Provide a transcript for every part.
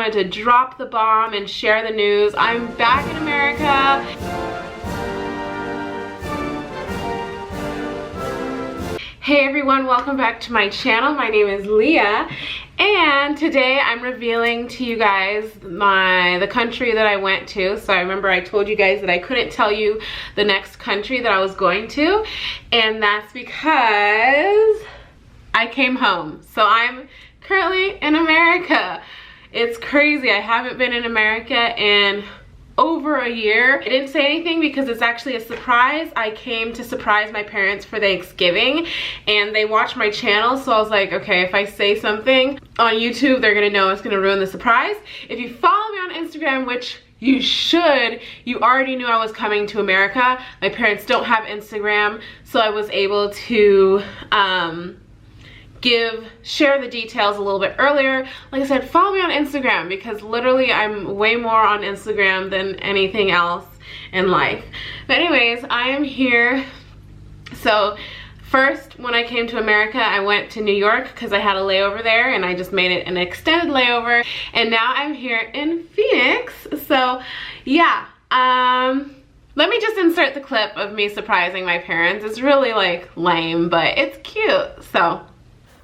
wanted to drop the bomb and share the news. I'm back in America. Hey everyone, welcome back to my channel. My name is Leah, and today I'm revealing to you guys the country that I went to. So I remember I told you guys that I couldn't tell you the next country that I was going to, and that's because I came home. So I'm currently in America. It's crazy. I haven't been in America in over a year. I didn't say anything because it's actually a surprise. I came to surprise my parents for Thanksgiving, and they watch my channel, so I was like, okay, if I say something on YouTube, they're gonna know it's gonna ruin the surprise. If you follow me on Instagram, which you should, you already knew I was coming to America. My parents don't have Instagram, so I was able to share the details a little bit earlier. Like I said, follow me on Instagram because literally I'm way more on Instagram than anything else in life. But anyways, I am here. So first, when I came to America, I went to New York because I had a layover there, and I just made it an extended layover, and now I'm here in Phoenix. So yeah, let me just insert the clip of me surprising my parents. It's really like lame, but it's cute.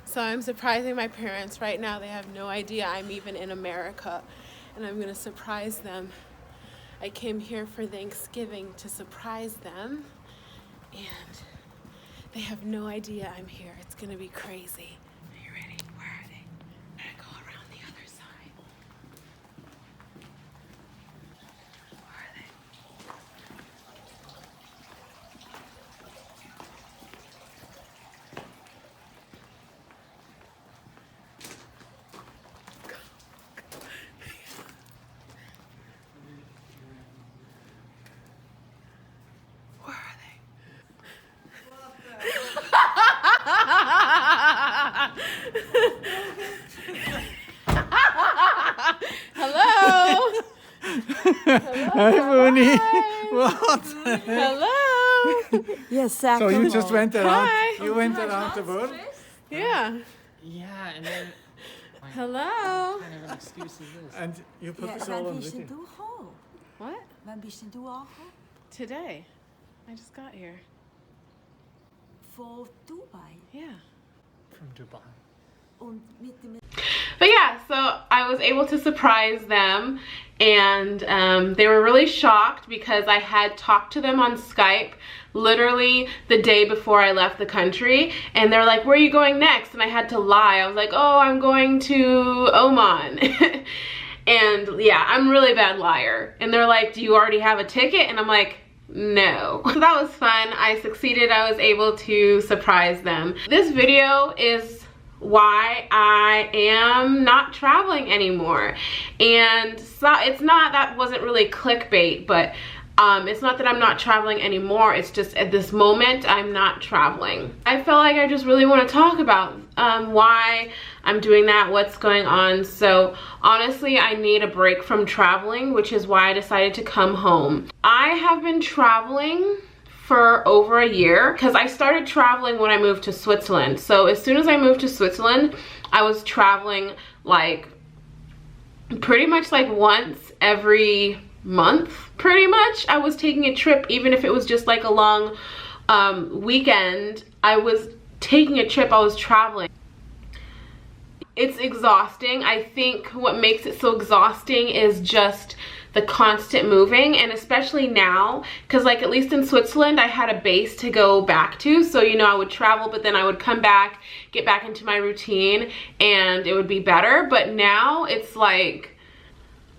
So I'm surprising my parents right now. They have no idea I'm even in America, and I'm gonna surprise them. I came here for Thanksgiving to surprise them, and they have no idea I'm here. It's gonna be crazy. Are you ready? Where are they? I'm gonna go around the other side. Where are they? Hello. Hi, Mooney. What? Hello. Yes, So you just went around. Hi. You went around the world. Yeah. Yeah, and then Hello. what kind of an excuse is this? And you put Ja, this all wann on bist denn video. du gekommen? What? Wann bist denn du angekommen? Today. I just got here. Von Dubai. Yeah. From Dubai. Und mit dem... But yeah, so I was able to surprise them, and they were really shocked because I had talked to them on Skype literally the day before I left the country, and they're like, where are you going next? And I had to lie. I was like, oh, I'm going to Oman. And yeah, I'm a really bad liar. And they're like, do you already have a ticket? And I'm like, no. So that was fun. I succeeded. I was able to surprise them. This video is why I am not traveling anymore, and so it's not, that wasn't really clickbait, but it's not that I'm not traveling anymore. It's just at this moment I'm not traveling. I felt like I just really want to talk about why I'm doing that, what's going on. So honestly, I need a break from traveling, which is why I decided to come home. I have been traveling for over a year because I started traveling when I moved to Switzerland. So as soon as I moved to Switzerland, I was traveling like pretty much like once every month. Pretty much I was taking a trip, even if it was just like a long weekend. I was taking a trip, I was traveling. It's exhausting. I think what makes it so exhausting is just the constant moving, and especially now, because like at least in Switzerland I had a base to go back to, so you know, I would travel but then I would come back, get back into my routine, and it would be better. But now it's like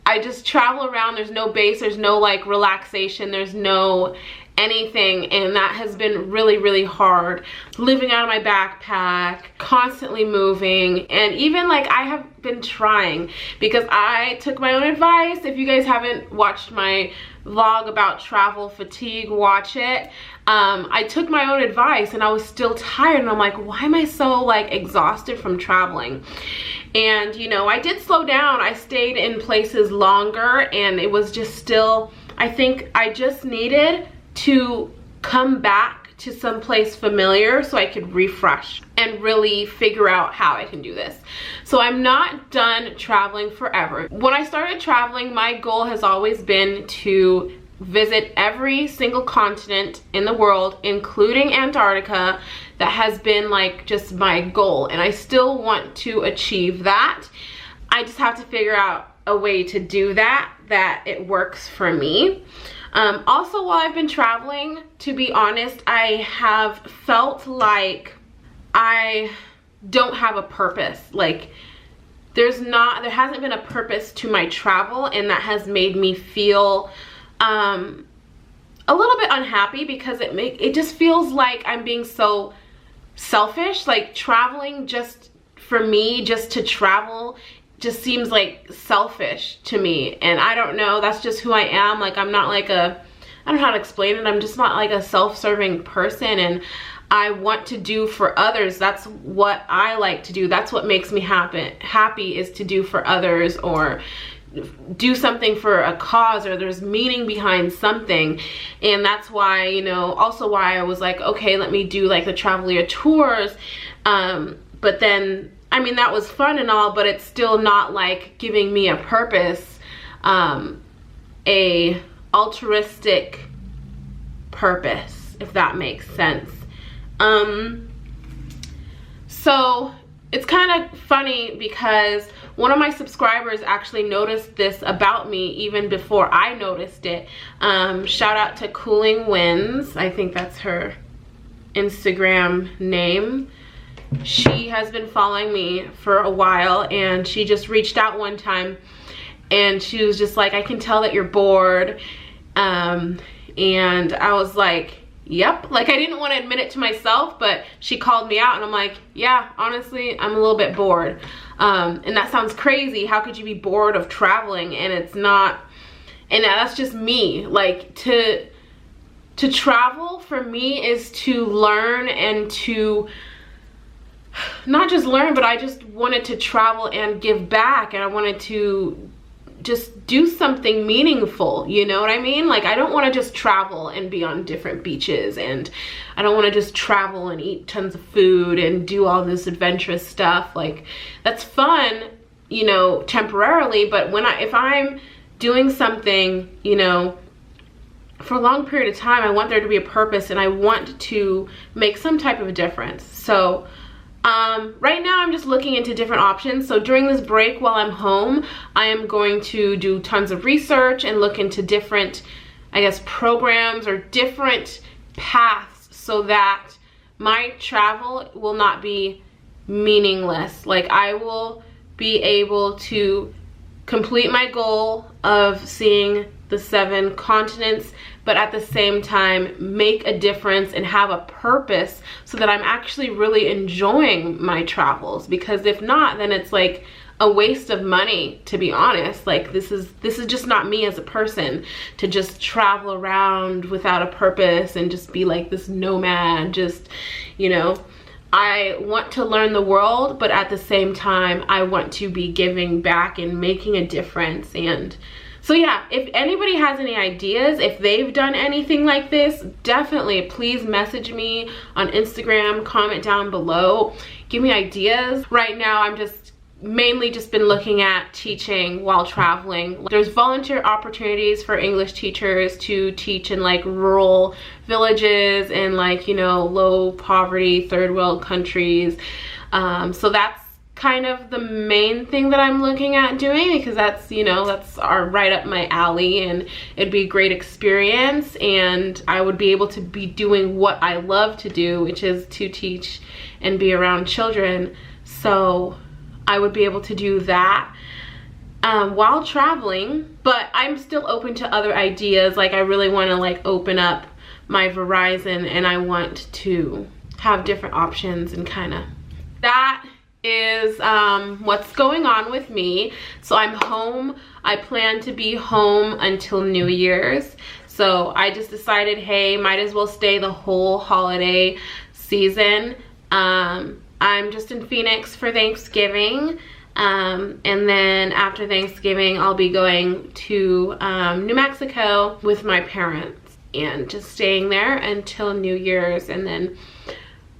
I just travel around. There's no base, there's no like relaxation, there's no anything, and that has been really, really hard. Living out of my backpack, constantly moving, and even like I have been trying, because I took my own advice. If you guys haven't watched my vlog about travel fatigue, watch it. I took my own advice and I was still tired, and I'm like, why am I so like exhausted from traveling? And you know, I did slow down. I stayed in places longer, and it was just still, I think I just needed to come back to some place familiar so I could refresh and really figure out how I can do this. So I'm not done traveling forever. When I started traveling, my goal has always been to visit every single continent in the world, including Antarctica. That has been like just my goal, and I still want to achieve that. I just have to figure out a way to do that it works for me. Also, while I've been traveling, to be honest, I have felt like I don't have a purpose. Like there hasn't been a purpose to my travel, and that has made me feel a little bit unhappy, because it just feels like I'm being so selfish. Like traveling just for me, just to travel, just seems like selfish to me. And I don't know, that's just who I am. Like I'm not like I don't know how to explain it. I'm just not like a self-serving person, and I want to do for others. That's what I like to do. That's what makes me happy is to do for others, or do something for a cause, or there's meaning behind something. And that's why, you know, also why I was like, okay, let me do like the TraveLeah tours. But then, I mean, that was fun and all, but it's still not like giving me a purpose, a altruistic purpose, if that makes sense. So it's kind of funny because one of my subscribers actually noticed this about me even before I noticed it. Shout out to Cooling Winds. I think that's her Instagram name. She has been following me for a while, and she just reached out one time, and she was just like, I can tell that you're bored. And I was like, yep. Like I didn't want to admit it to myself, but she called me out, and I'm like, yeah, honestly, I'm a little bit bored. And that sounds crazy. How could you be bored of traveling? And it's not, and that's just me. Like to travel for me is to learn, and to not just learn, but I just wanted to travel and give back, and I wanted to just do something meaningful, you know what I mean? Like I don't want to just travel and be on different beaches, and I don't want to just travel and eat tons of food and do all this adventurous stuff. Like that's fun, you know, temporarily, but if I'm doing something, you know, for a long period of time, I want there to be a purpose, and I want to make some type of a difference. So right now I'm just looking into different options. So during this break while I'm home, I am going to do tons of research and look into different, I guess, programs or different paths, so that my travel will not be meaningless. Like I will be able to complete my goal of seeing the 7 continents, but at the same time make a difference and have a purpose, so that I'm actually really enjoying my travels. Because if not, then it's like a waste of money, to be honest. Like this is just not me as a person, to just travel around without a purpose and just be like this nomad. Just, you know, I want to learn the world, but at the same time I want to be giving back and making a difference. And so yeah, if anybody has any ideas, if they've done anything like this, definitely please message me on Instagram, comment down below, give me ideas. Right now I'm just mainly just been looking at teaching while traveling. There's volunteer opportunities for English teachers to teach in like rural villages and like, you know, low poverty, third world countries. So that's kind of the main thing that I'm looking at doing, because that's, you know, that's right up my alley, and it'd be a great experience, and I would be able to be doing what I love to do, which is to teach and be around children. So I would be able to do that while traveling. But I'm still open to other ideas. Like I really want to like open up my Verizon, and I want to have different options, and kind of that is what's going on with me. So I'm home. I plan to be home until New Year's. So I just decided, hey, might as well stay the whole holiday season. I'm just in Phoenix for Thanksgiving. And then after Thanksgiving, I'll be going to New Mexico with my parents. and just staying there until New Year's. And then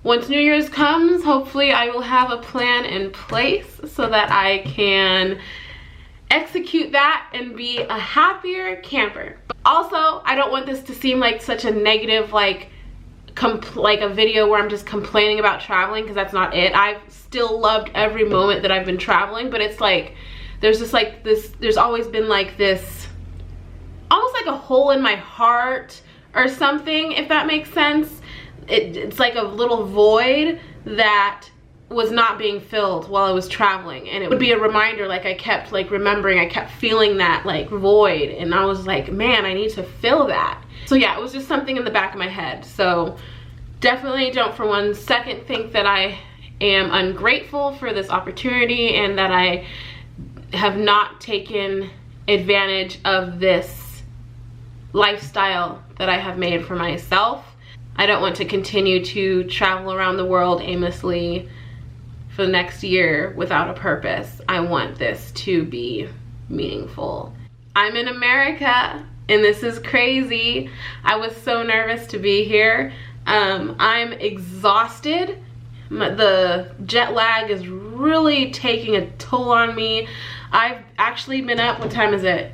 once New Year's comes, hopefully I will have a plan in place so that I can execute that and be a happier camper. But also, I don't want this to seem like such a negative, like a video where I'm just complaining about traveling, because that's not it. I've still loved every moment that I've been traveling, but it's like there's just like this, there's always been like this, almost like a hole in my heart or something, if that makes sense. It's like a little void that was not being filled while I was traveling, and it would be a reminder, like I kept like remembering, I kept feeling that like void, and I was like, man, I need to fill that. So yeah, it was just something in the back of my head. So definitely don't for 1 second think that I am ungrateful for this opportunity and that I have not taken advantage of this lifestyle that I have made for myself. I don't want to continue to travel around the world aimlessly for the next year without a purpose. I want this to be meaningful. I'm in America and this is crazy. I was so nervous to be here. I'm exhausted. The jet lag is really taking a toll on me. I've actually been up, what time is it?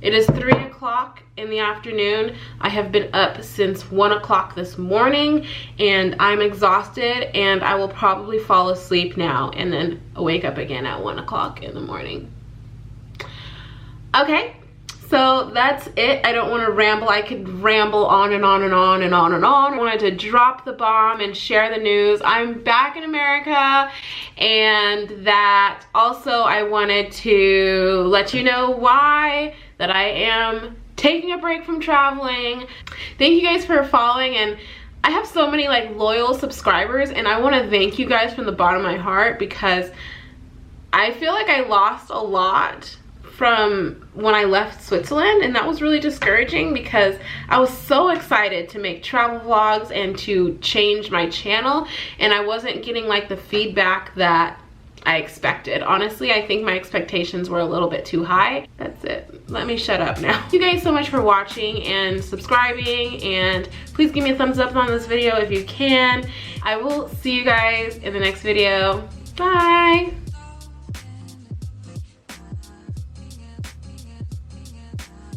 It is 3 o'clock in the afternoon. I have been up since 1 o'clock this morning and I'm exhausted, and I will probably fall asleep now and then wake up again at 1 o'clock in the morning. Okay, so that's it. I don't want to ramble. I could ramble on and on and on and on and on. I wanted to drop the bomb and share the news. I'm back in America, and that also I wanted to let you know why that I am taking a break from traveling. Thank you guys for following, and I have so many like loyal subscribers, and I want to thank you guys from the bottom of my heart, because I feel like I lost a lot from when I left Switzerland, and that was really discouraging because I was so excited to make travel vlogs and to change my channel, and I wasn't getting like the feedback that I expected. Honestly, I think my expectations were a little bit too high. That's it. Let me shut up now. Thank you guys so much for watching and subscribing, and please give me a thumbs up on this video if you can. I will see you guys in the next video. Bye.